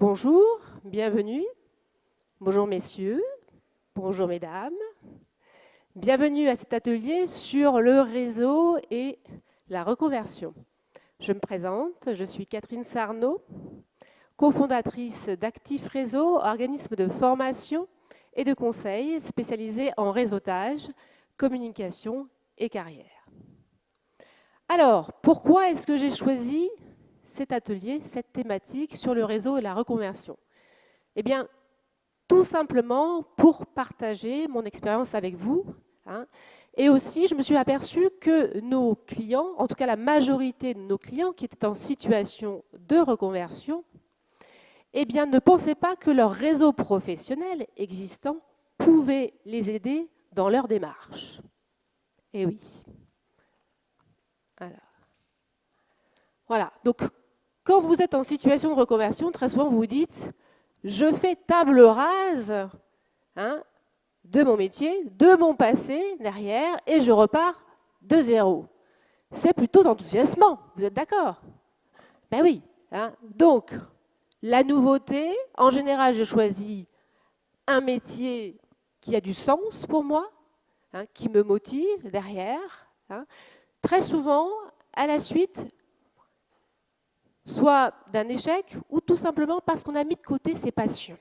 Bonjour, bienvenue. Bonjour messieurs, bonjour mesdames. Bienvenue à cet atelier sur le réseau et la reconversion. Je me présente, je suis Catherine Sarnaud, cofondatrice d'Actif Réseau, organisme de formation et de conseil spécialisé en réseautage, communication et carrière. Alors, pourquoi est-ce que j'ai choisi cet atelier, cette thématique sur le réseau et la reconversion? Eh bien, tout simplement pour partager mon expérience avec vous. Et aussi, je me suis aperçue que nos clients, en tout cas la majorité de nos clients qui étaient en situation de reconversion, eh bien, ne pensaient pas que leur réseau professionnel existant pouvait les aider dans leur démarche. Eh oui. Alors. Voilà. Donc, quand vous êtes en situation de reconversion, très souvent vous vous dites « je fais table rase de mon métier, de mon passé derrière, et je repars de zéro ». C'est plutôt enthousiasmant, vous êtes d'accord? Ben oui. Donc, la nouveauté, en général, je choisis un métier qui a du sens pour moi, qui me motive derrière. Très souvent, à la suite, soit d'un échec, ou tout simplement parce qu'on a mis de côté ses passions.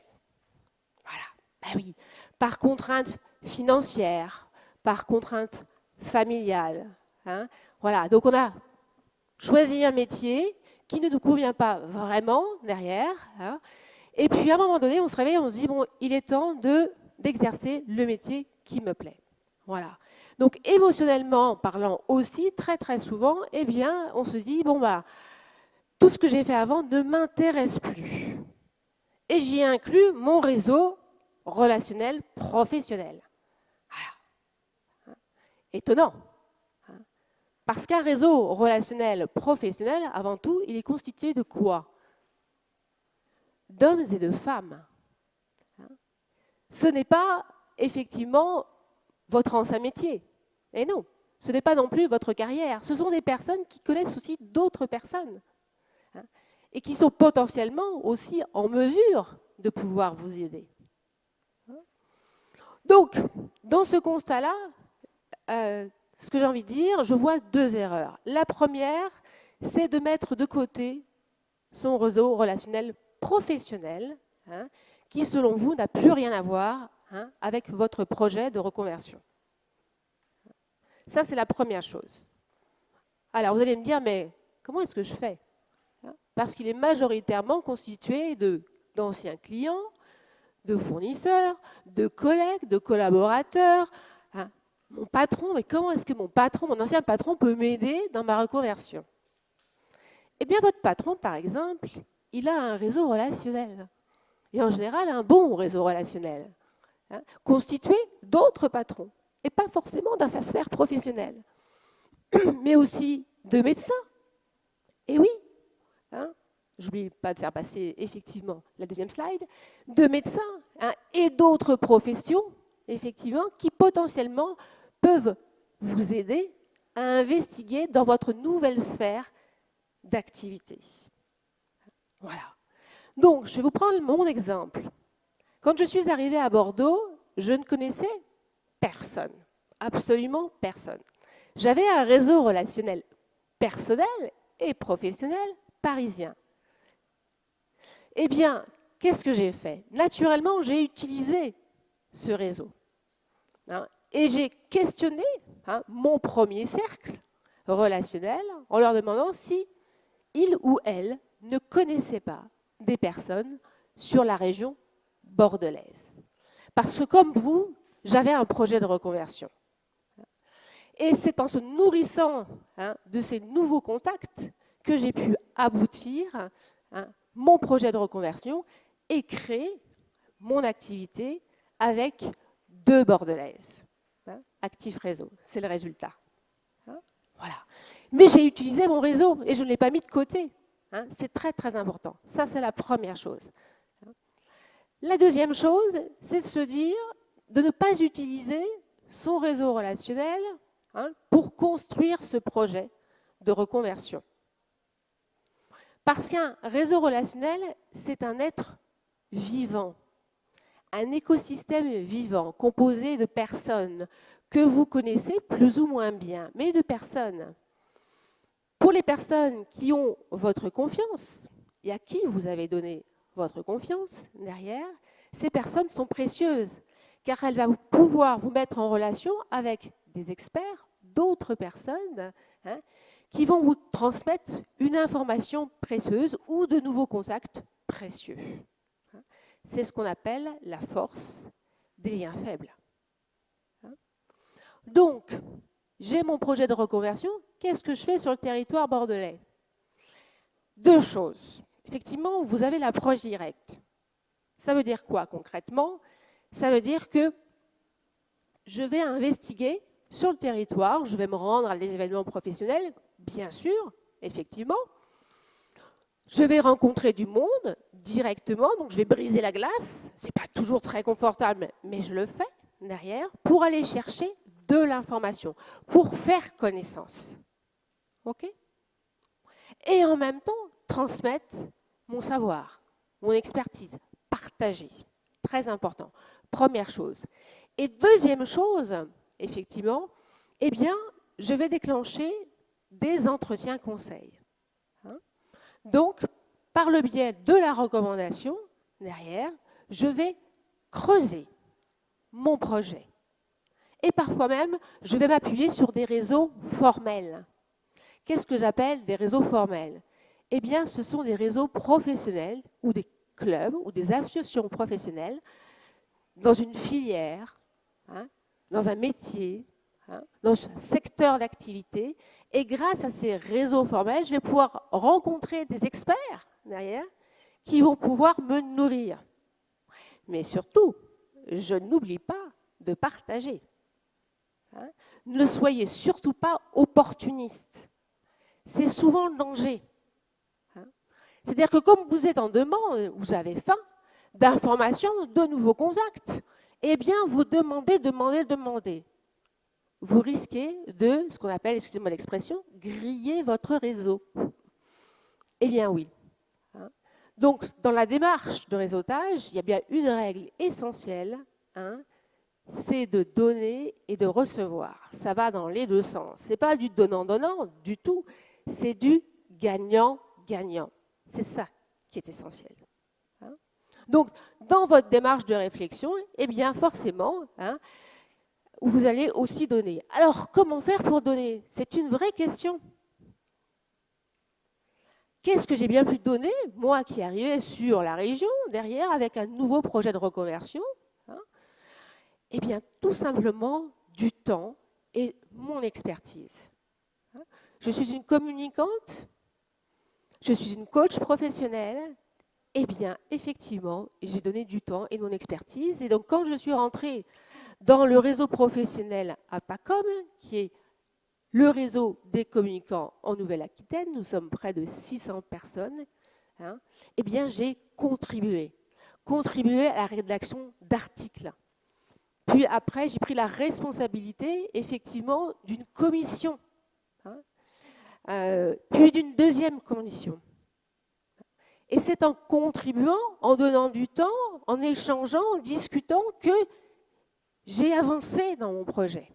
Voilà, ben oui, par contrainte financière, par contrainte familiale. Voilà, donc on a choisi un métier qui ne nous convient pas vraiment derrière. Et puis à un moment donné, on se réveille et on se dit, bon, il est temps d'exercer le métier qui me plaît. Voilà. Donc émotionnellement parlant aussi, très très souvent, eh bien, on se dit, bon bah, tout ce que j'ai fait avant ne m'intéresse plus. Et j'y inclus mon réseau relationnel professionnel. Voilà. Étonnant. Parce qu'un réseau relationnel professionnel, avant tout, il est constitué de quoi? D'hommes et de femmes. Ce n'est pas effectivement votre ancien métier. Et non, ce n'est pas non plus votre carrière. Ce sont des personnes qui connaissent aussi d'autres personnes. Et qui sont potentiellement aussi en mesure de pouvoir vous aider. Donc, dans ce constat-là, ce que j'ai envie de dire, je vois deux erreurs. La première, c'est de mettre de côté son réseau relationnel professionnel, qui, selon vous, n'a plus rien à voir avec votre projet de reconversion. Ça, c'est la première chose. Alors, vous allez me dire, mais comment est-ce que je fais? Parce qu'il est majoritairement constitué d'anciens clients, de fournisseurs, de collègues, de collaborateurs. Mon patron, mais comment est-ce que mon ancien patron peut m'aider dans ma reconversion? Eh bien, votre patron, par exemple, il a un réseau relationnel. Et en général, un bon réseau relationnel, constitué d'autres patrons, et pas forcément dans sa sphère professionnelle, mais aussi de médecins. Et oui, j'oublie pas de faire passer effectivement la deuxième slide, de médecins et d'autres professions, effectivement, qui potentiellement peuvent vous aider à investiguer dans votre nouvelle sphère d'activité. Voilà. Donc, je vais vous prendre mon exemple. Quand je suis arrivée à Bordeaux, je ne connaissais personne, absolument personne. J'avais un réseau relationnel personnel et professionnel parisien. Eh bien, qu'est-ce que j'ai fait? Naturellement, j'ai utilisé ce réseau. Et j'ai questionné mon premier cercle relationnel en leur demandant si il ou elle ne connaissait pas des personnes sur la région bordelaise. Parce que comme vous, j'avais un projet de reconversion. Et c'est en se nourrissant de ces nouveaux contacts que j'ai pu aboutir mon projet de reconversion et créer mon activité avec 2 Bordelaises. Actif Réseau, c'est le résultat. Voilà. Mais j'ai utilisé mon réseau et je ne l'ai pas mis de côté. C'est très, très important. Ça, c'est la première chose. La deuxième chose, c'est de se dire de ne pas utiliser son réseau relationnel pour construire ce projet de reconversion. Parce qu'un réseau relationnel, c'est un être vivant, un écosystème vivant composé de personnes que vous connaissez plus ou moins bien, mais de personnes. Pour les personnes qui ont votre confiance et à qui vous avez donné votre confiance derrière, ces personnes sont précieuses car elles vont pouvoir vous mettre en relation avec des experts, d'autres personnes, qui vont vous transmettre une information précieuse ou de nouveaux contacts précieux. C'est ce qu'on appelle la force des liens faibles. Donc, j'ai mon projet de reconversion. Qu'est-ce que je fais sur le territoire bordelais? Deux choses. Effectivement, vous avez l'approche directe. Ça veut dire quoi concrètement? Ça veut dire que je vais investiguer sur le territoire, je vais me rendre à des événements professionnels, bien sûr, effectivement. Je vais rencontrer du monde directement, donc je vais briser la glace. Ce n'est pas toujours très confortable, mais je le fais derrière pour aller chercher de l'information, pour faire connaissance. OK? Et en même temps, transmettre mon savoir, mon expertise, partager. Très important. Première chose. Et deuxième chose, effectivement, eh bien, je vais déclencher des entretiens conseils. Donc, par le biais de la recommandation, derrière, je vais creuser mon projet. Et parfois même, je vais m'appuyer sur des réseaux formels. Qu'est-ce que j'appelle des réseaux formels? Eh bien, ce sont des réseaux professionnels ou des clubs ou des associations professionnelles dans une filière, dans un métier, dans un secteur d'activité. Et grâce à ces réseaux formels, je vais pouvoir rencontrer des experts derrière qui vont pouvoir me nourrir. Mais surtout, je n'oublie pas de partager. Ne soyez surtout pas opportuniste. C'est souvent le danger. C'est-à-dire que comme vous êtes en demande, vous avez faim d'informations, de nouveaux contacts, eh bien, vous demandez. Vous risquez de, ce qu'on appelle, excusez-moi l'expression, griller votre réseau. Eh bien oui. Donc, dans la démarche de réseautage, il y a bien une règle essentielle, c'est de donner et de recevoir. Ça va dans les deux sens. Ce n'est pas du donnant-donnant du tout, c'est du gagnant-gagnant. C'est ça qui est essentiel. Donc, dans votre démarche de réflexion, eh bien, forcément, vous allez aussi donner. Alors, comment faire pour donner? C'est une vraie question. Qu'est-ce que j'ai bien pu donner, moi qui arrivais sur la région, derrière, avec un nouveau projet de reconversion? Eh bien, tout simplement du temps et mon expertise. Je suis une communicante, je suis une coach professionnelle. Eh bien, effectivement, j'ai donné du temps et mon expertise. Et donc, quand je suis rentrée dans le réseau professionnel APACOM, qui est le réseau des communicants en Nouvelle-Aquitaine, nous sommes près de 600 personnes, eh bien, j'ai contribué à la rédaction d'articles. Puis après, j'ai pris la responsabilité, effectivement, d'une commission, puis d'une deuxième commission. Et c'est en contribuant, en donnant du temps, en échangeant, en discutant que j'ai avancé dans mon projet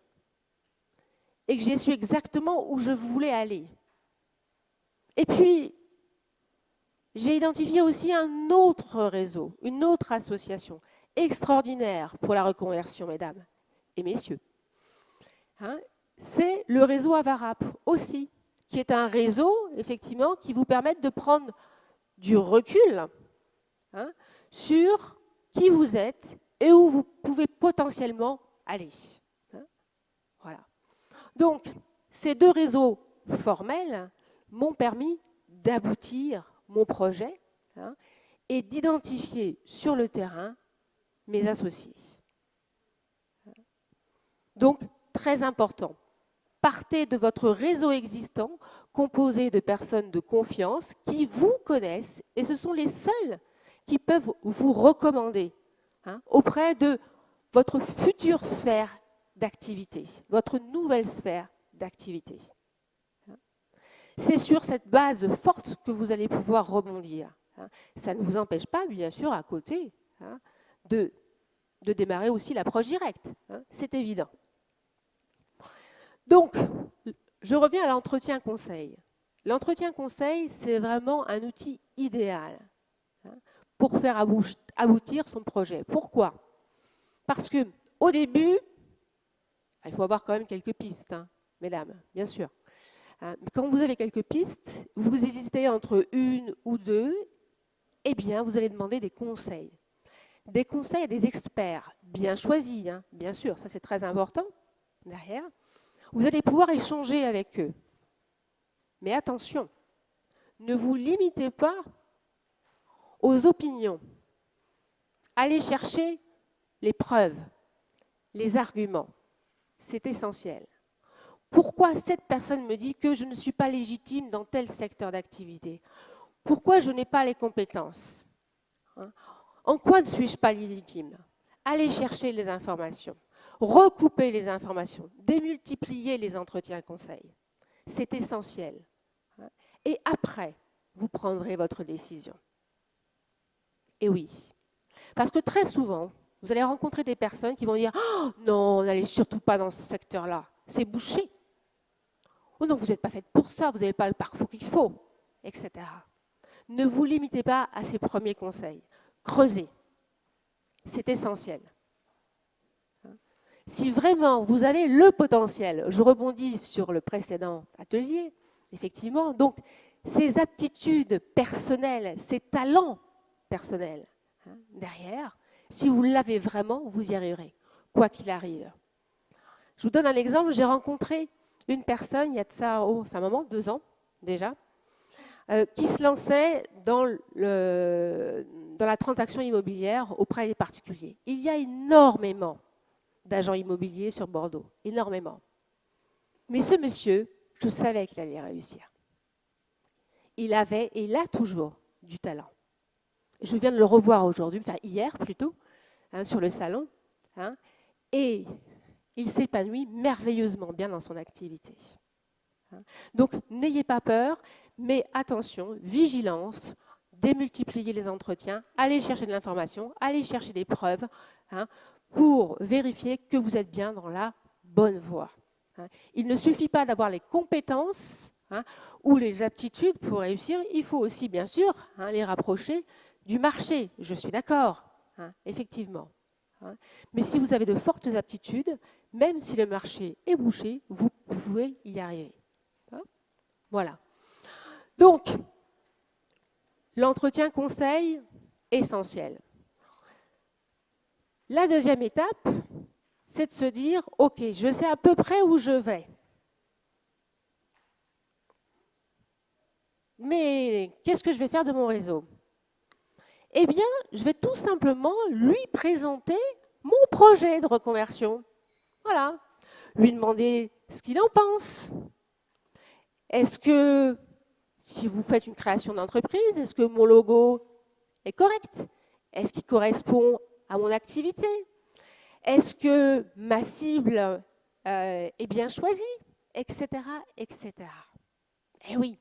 et que j'ai su exactement où je voulais aller. Et puis, j'ai identifié aussi un autre réseau, une autre association extraordinaire pour la reconversion, mesdames et messieurs. C'est le réseau Avarap aussi, qui est un réseau, effectivement, qui vous permet de prendre du recul sur qui vous êtes et où vous pouvez potentiellement aller. Voilà. Donc, ces deux réseaux formels m'ont permis d'aboutir mon projet et d'identifier sur le terrain mes associés. Donc, très important, partez de votre réseau existant composé de personnes de confiance qui vous connaissent et ce sont les seuls qui peuvent vous recommander auprès de votre future sphère d'activité, votre nouvelle sphère d'activité. C'est sur cette base forte que vous allez pouvoir rebondir. Ça ne vous empêche pas, bien sûr, à côté, de démarrer aussi l'approche directe. C'est évident. Donc, je reviens à l'entretien conseil. L'entretien conseil, c'est vraiment un outil idéal pour faire aboutir son projet. Pourquoi? Parce qu'au début, il faut avoir quand même quelques pistes, mesdames, bien sûr. Mais quand vous avez quelques pistes, vous hésitez entre une ou deux, eh bien, vous allez demander des conseils. Des conseils à des experts bien choisis, bien sûr, ça c'est très important, derrière. Vous allez pouvoir échanger avec eux. Mais attention, ne vous limitez pas aux opinions. Allez chercher les preuves, les arguments. C'est essentiel. Pourquoi cette personne me dit que je ne suis pas légitime dans tel secteur d'activité? Pourquoi je n'ai pas les compétences? En quoi ne suis-je pas légitime? Allez chercher les informations, recouper les informations, démultiplier les entretiens conseils. C'est essentiel. Et après, vous prendrez votre décision. Et oui, parce que très souvent, vous allez rencontrer des personnes qui vont dire « Oh non, n'allez surtout pas dans ce secteur-là, c'est bouché. Oh non, vous n'êtes pas faite pour ça, vous n'avez pas le parcours qu'il faut, etc. » Ne vous limitez pas à ces premiers conseils. Creusez. C'est essentiel. Si vraiment vous avez le potentiel, je rebondis sur le précédent atelier, effectivement, donc ces aptitudes personnelles, ces talents personnels derrière, si vous l'avez vraiment, vous y arriverez, quoi qu'il arrive. Je vous donne un exemple, j'ai rencontré une personne, il y a de ça, un moment, 2 ans déjà, qui se lançait dans la transaction immobilière auprès des particuliers. Il y a énormément d'agents immobiliers sur Bordeaux, énormément. Mais ce monsieur, je savais qu'il allait réussir. Il avait, et il a toujours, du talent. Je viens de le revoir aujourd'hui, enfin hier plutôt, sur le salon, et il s'épanouit merveilleusement bien dans son activité. Donc, n'ayez pas peur, mais attention, vigilance, démultipliez les entretiens, allez chercher de l'information, allez chercher des preuves pour vérifier que vous êtes bien dans la bonne voie. Il ne suffit pas d'avoir les compétences ou les aptitudes pour réussir, il faut aussi, bien sûr, les rapprocher du marché. Je suis d'accord, effectivement. Mais si vous avez de fortes aptitudes, même si le marché est bouché, vous pouvez y arriver. Voilà. Donc, l'entretien conseil, essentiel. La deuxième étape, c'est de se dire, OK, je sais à peu près où je vais. Mais qu'est-ce que je vais faire de mon réseau? Eh bien, je vais tout simplement lui présenter mon projet de reconversion. Voilà. Lui demander ce qu'il en pense. Est-ce que, si vous faites une création d'entreprise, est-ce que mon logo est correct? Est-ce qu'il correspond à mon activité? Est-ce que ma cible est bien choisie? Etc. etc. Eh oui.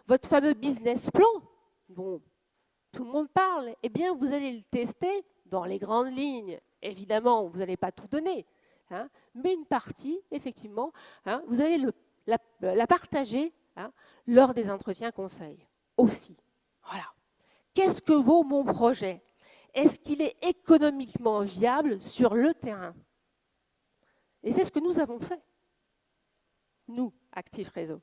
Votre fameux business plan, dont tout le monde parle, eh bien, vous allez le tester dans les grandes lignes. Évidemment, vous n'allez pas tout donner, mais une partie, effectivement, vous allez la partager lors des entretiens conseils aussi. Voilà. Qu'est-ce que vaut mon projet? Est-ce qu'il est économiquement viable sur le terrain? Et c'est ce que nous avons fait, nous, Actif Réseau,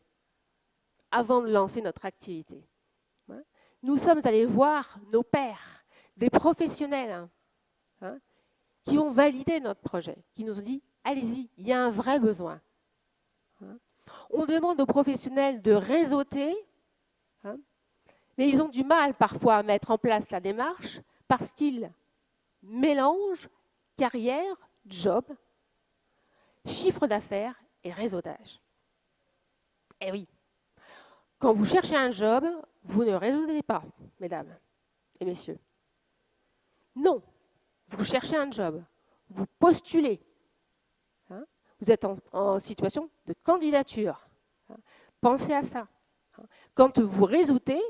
avant de lancer notre activité. Nous sommes allés voir nos pairs, des professionnels qui ont validé notre projet, qui nous ont dit « allez-y, il y a un vrai besoin ». On demande aux professionnels de réseauter, mais ils ont du mal parfois à mettre en place la démarche parce qu'ils mélangent carrière, job, chiffre d'affaires et réseautage. Eh oui, quand vous cherchez un job, vous ne réseautez pas, mesdames et messieurs. Non, vous cherchez un job, vous postulez. Vous êtes en situation de candidature. Pensez à ça. Quand vous réseautez,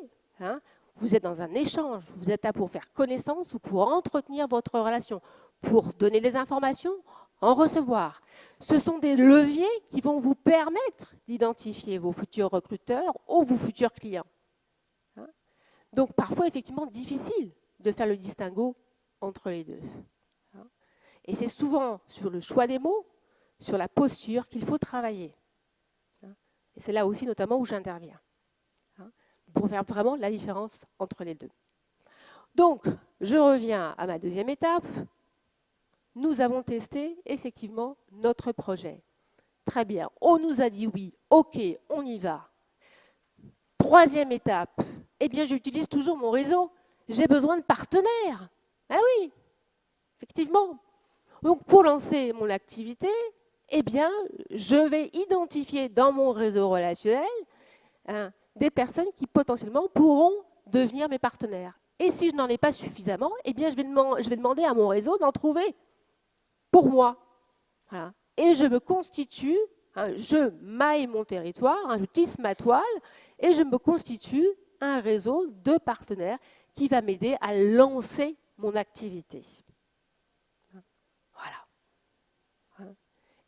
vous êtes dans un échange, vous êtes là pour faire connaissance ou pour entretenir votre relation, pour donner des informations, en recevoir. Ce sont des leviers qui vont vous permettre d'identifier vos futurs recruteurs ou vos futurs clients. Donc parfois, effectivement, difficile de faire le distinguo entre les deux. Et c'est souvent sur le choix des mots, sur la posture qu'il faut travailler. Et c'est là aussi notamment où j'interviens, pour faire vraiment la différence entre les deux. Donc, je reviens à ma deuxième étape. Nous avons testé effectivement notre projet. Très bien, on nous a dit oui, ok, on y va. Troisième étape, eh bien j'utilise toujours mon réseau. J'ai besoin de partenaires. Ah oui, effectivement. Donc pour lancer mon activité, eh bien je vais identifier dans mon réseau relationnel des personnes qui potentiellement pourront devenir mes partenaires. Et si je n'en ai pas suffisamment, eh bien je vais demander à mon réseau d'en trouver pour moi. Voilà. Et je me constitue, je maille mon territoire, je tisse ma toile, et je me constitue un réseau de partenaires qui va m'aider à lancer mon activité. Voilà.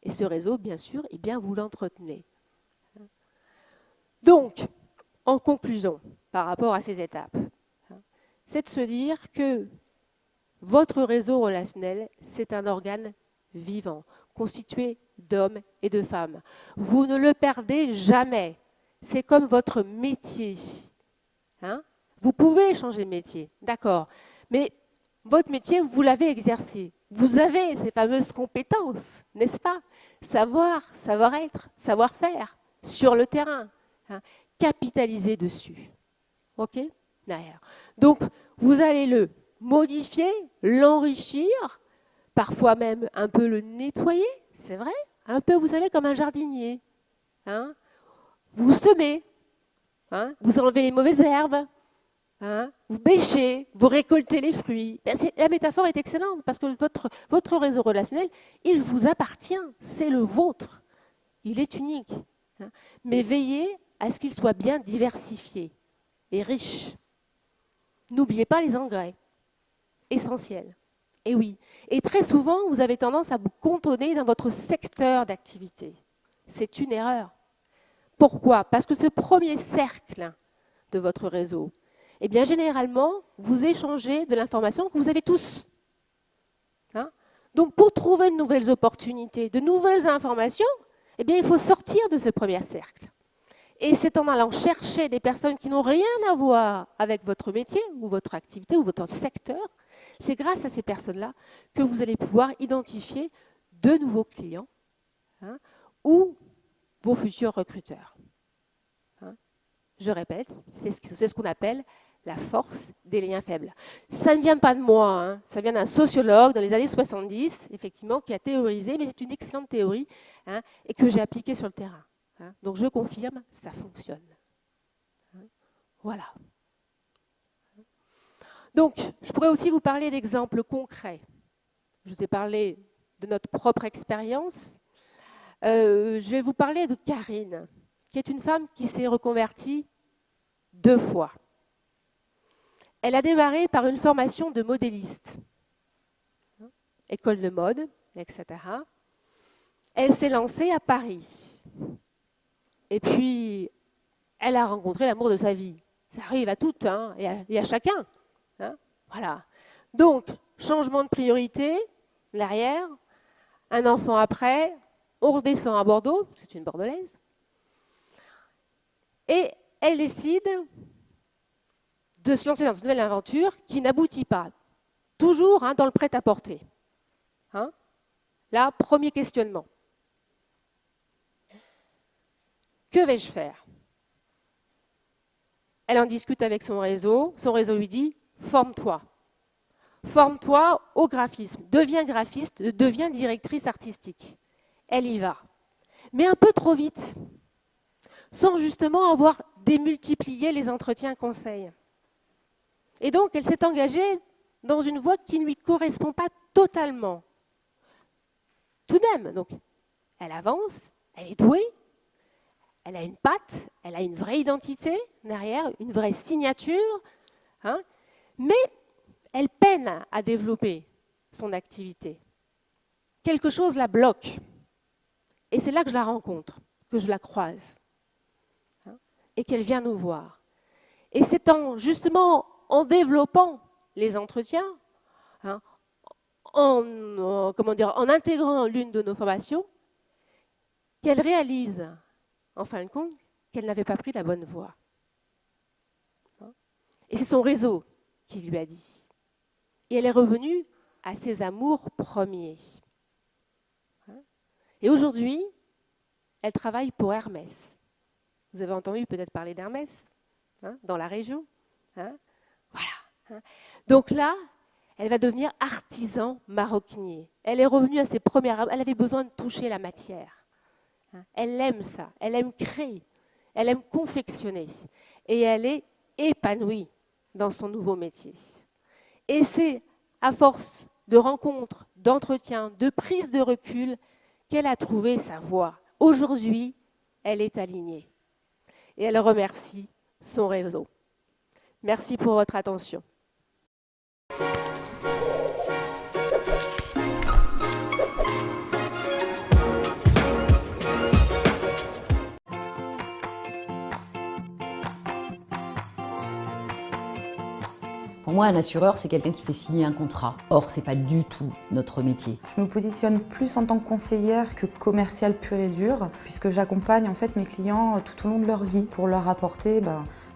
Et ce réseau, bien sûr, eh bien, vous l'entretenez. Donc, en conclusion, par rapport à ces étapes, c'est de se dire que votre réseau relationnel, c'est un organe vivant, constitué d'hommes et de femmes. Vous ne le perdez jamais. C'est comme votre métier. Vous pouvez changer de métier, d'accord. Mais votre métier, vous l'avez exercé. Vous avez ces fameuses compétences, n'est-ce pas? Savoir-être, savoir-faire sur le terrain. Capitaliser dessus. OK? Derrière. Donc, vous allez le modifier, l'enrichir, parfois même un peu le nettoyer, c'est vrai, un peu, vous savez, comme un jardinier. Vous semez, vous enlevez les mauvaises herbes, vous bêchez, vous récoltez les fruits. La métaphore est excellente parce que votre réseau relationnel, il vous appartient, c'est le vôtre, il est unique. Mais veillez à ce qu'il soit bien diversifié et riche. N'oubliez pas les engrais, essentiels. Et oui, et très souvent, vous avez tendance à vous cantonner dans votre secteur d'activité. C'est une erreur. Pourquoi? Parce que ce premier cercle de votre réseau, eh bien, généralement, vous échangez de l'information que vous avez tous. Donc, pour trouver de nouvelles opportunités, de nouvelles informations, eh bien, il faut sortir de ce premier cercle. Et c'est en allant chercher des personnes qui n'ont rien à voir avec votre métier ou votre activité ou votre secteur, c'est grâce à ces personnes-là que vous allez pouvoir identifier de nouveaux clients ou vos futurs recruteurs. Je répète, c'est ce qu'on appelle la force des liens faibles. Ça ne vient pas de moi, ça vient d'un sociologue dans les années 70, effectivement, qui a théorisé, mais c'est une excellente théorie et que j'ai appliquée sur le terrain. Donc je confirme, ça fonctionne. Voilà. Donc, je pourrais aussi vous parler d'exemples concrets. Je vous ai parlé de notre propre expérience. Je vais vous parler de Karine, qui est une femme qui s'est reconvertie 2 fois. Elle a démarré par une formation de modéliste, école de mode, etc. Elle s'est lancée à Paris. Et puis, elle a rencontré l'amour de sa vie. Ça arrive à toutes et à chacun. Voilà. Donc, changement de priorité, l'arrière, un enfant après, on redescend à Bordeaux, c'est une Bordelaise, et elle décide de se lancer dans une nouvelle aventure qui n'aboutit pas, toujours dans le prêt-à-porter. Là, premier questionnement. Que vais-je faire? Elle en discute avec son réseau lui dit « forme-toi ». Forme-toi au graphisme, deviens graphiste, deviens directrice artistique. Elle y va. Mais un peu trop vite, sans justement avoir démultiplié les entretiens conseils. Et donc, elle s'est engagée dans une voie qui ne lui correspond pas totalement. Tout de même, donc, elle avance, elle est douée, elle a une patte, elle a une vraie identité derrière, une vraie signature, hein, mais elle peine à développer son activité. Quelque chose la bloque. Et c'est là que je la rencontre, que je la croise, hein, et qu'elle vient nous voir. Et c'est justement en développant les entretiens, hein, en intégrant l'une de nos formations, qu'elle réalise, en fin de compte, qu'elle n'avait pas pris la bonne voie. Et c'est son réseau qui lui a dit. Et elle est revenue à ses amours premiers. Et aujourd'hui, elle travaille pour Hermès. Vous avez entendu peut-être parler d'Hermès, hein, dans la région, hein, voilà. Hein. Donc là, elle va devenir artisan maroquinier. Elle est revenue à ses premières... Elle avait besoin de toucher la matière. Hein. Elle aime ça. Elle aime créer. Elle aime confectionner. Et elle est épanouie dans son nouveau métier. Et c'est à force de rencontres, d'entretiens, de prises de recul qu'elle a trouvé sa voie. Aujourd'hui, elle est alignée. Et elle remercie son réseau. Merci pour votre attention. Pour moi, un assureur, c'est quelqu'un qui fait signer un contrat. Or, ce n'est pas du tout notre métier. Je me positionne plus en tant que conseillère que commerciale pure et dure, puisque j'accompagne en fait mes clients tout au long de leur vie pour leur apporter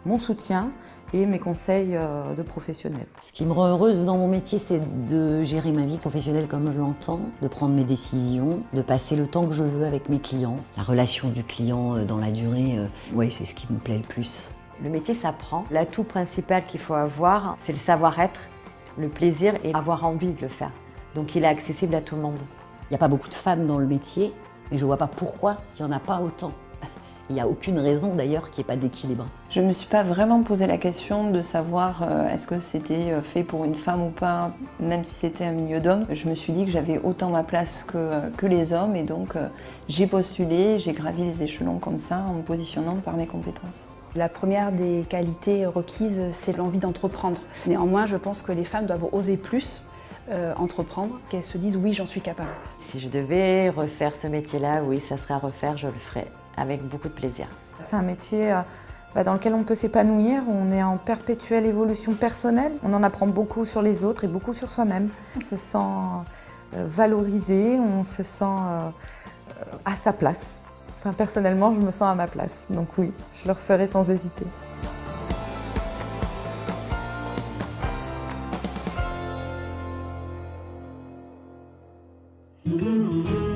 mon soutien et mes conseils de professionnels. Ce qui me rend heureuse dans mon métier, c'est de gérer ma vie professionnelle comme je l'entends, de prendre mes décisions, de passer le temps que je veux avec mes clients. La relation du client dans la durée, ouais, c'est ce qui me plaît le plus. Le métier s'apprend. L'atout principal qu'il faut avoir, c'est le savoir-être, le plaisir et avoir envie de le faire. Donc il est accessible à tout le monde. Il n'y a pas beaucoup de femmes dans le métier, mais je ne vois pas pourquoi il n'y en a pas autant. Il n'y a aucune raison d'ailleurs qu'il n'y ait pas d'équilibre. Je ne me suis pas vraiment posé la question de savoir est-ce que c'était fait pour une femme ou pas, même si c'était un milieu d'hommes. Je me suis dit que j'avais autant ma place que les hommes et donc j'ai postulé, j'ai gravi les échelons comme ça en me positionnant par mes compétences. La première des qualités requises, c'est l'envie d'entreprendre. Néanmoins, je pense que les femmes doivent oser plus entreprendre, qu'elles se disent « oui, j'en suis capable ». Si je devais refaire ce métier-là, oui, ça serait à refaire, je le ferais avec beaucoup de plaisir. C'est un métier dans lequel on peut s'épanouir, on est en perpétuelle évolution personnelle, on en apprend beaucoup sur les autres et beaucoup sur soi-même. On se sent valorisé, on se sent à sa place. Enfin, personnellement, je me sens à ma place, donc oui, je le referai sans hésiter. Mmh.